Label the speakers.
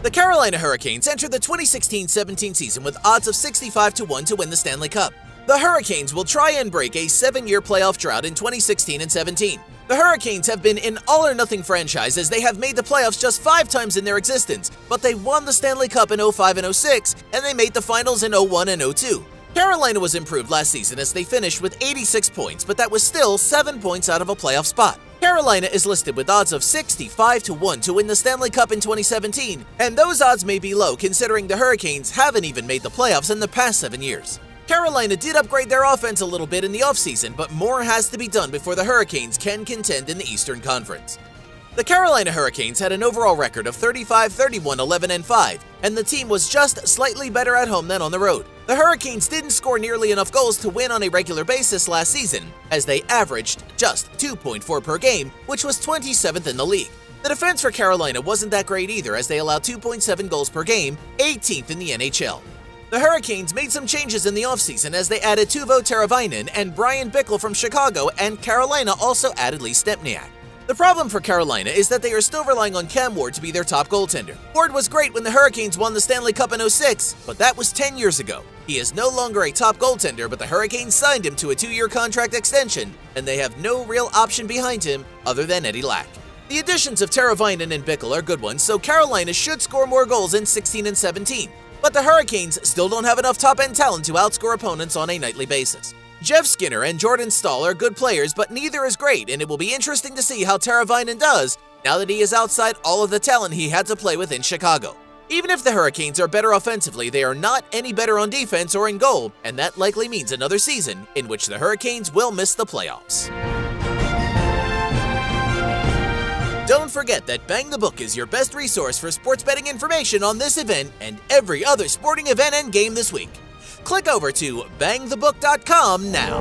Speaker 1: The Carolina Hurricanes entered the 2016-17 season with odds of 65-1 to win the Stanley Cup. The Hurricanes will try and break a 7-year playoff drought in 2016 and 17. The Hurricanes have been an all-or-nothing franchise as they have made the playoffs just 5 times in their existence, but they won the Stanley Cup in 05 and 06, and they made the finals in 01 and 02. Carolina was improved last season as they finished with 86 points, but that was still 7 points out of a playoff spot. Carolina is listed with odds of 65-1 to win the Stanley Cup in 2017, and those odds may be low considering the Hurricanes haven't even made the playoffs in the past 7 years. Carolina did upgrade their offense a little bit in the offseason, but more has to be done before the Hurricanes can contend in the Eastern Conference. The Carolina Hurricanes had an overall record of 35-31-11-5, and the team was just slightly better at home than on the road. The Hurricanes didn't score nearly enough goals to win on a regular basis last season, as they averaged just 2.4 per game, which was 27th in the league. The defense for Carolina wasn't that great either, as they allowed 2.7 goals per game, 18th in the NHL. The Hurricanes made some changes in the offseason as they added Teuvo Teravainen and Brian Bickell from Chicago, and Carolina also added Lee Stempniak. The problem for Carolina is that they are still relying on Cam Ward to be their top goaltender. Ward was great when the Hurricanes won the Stanley Cup in 06, but that was 10 years ago. He is no longer a top goaltender, but the Hurricanes signed him to a 2-year contract extension, and they have no real option behind him other than Eddie Lack. The additions of Teravainen and Bickell are good ones, so Carolina should score more goals in 16 and 17. But the Hurricanes still don't have enough top-end talent to outscore opponents on a nightly basis. Jeff Skinner and Jordan Staal are good players, but neither is great, and it will be interesting to see how Teravainen does now that he is outside all of the talent he had to play with in Chicago. Even if the Hurricanes are better offensively, they are not any better on defense or in goal, and that likely means another season in which the Hurricanes will miss the playoffs. Don't forget that Bang the Book is your best resource for sports betting information on this event and every other sporting event and game this week. Click over to bangthebook.com now.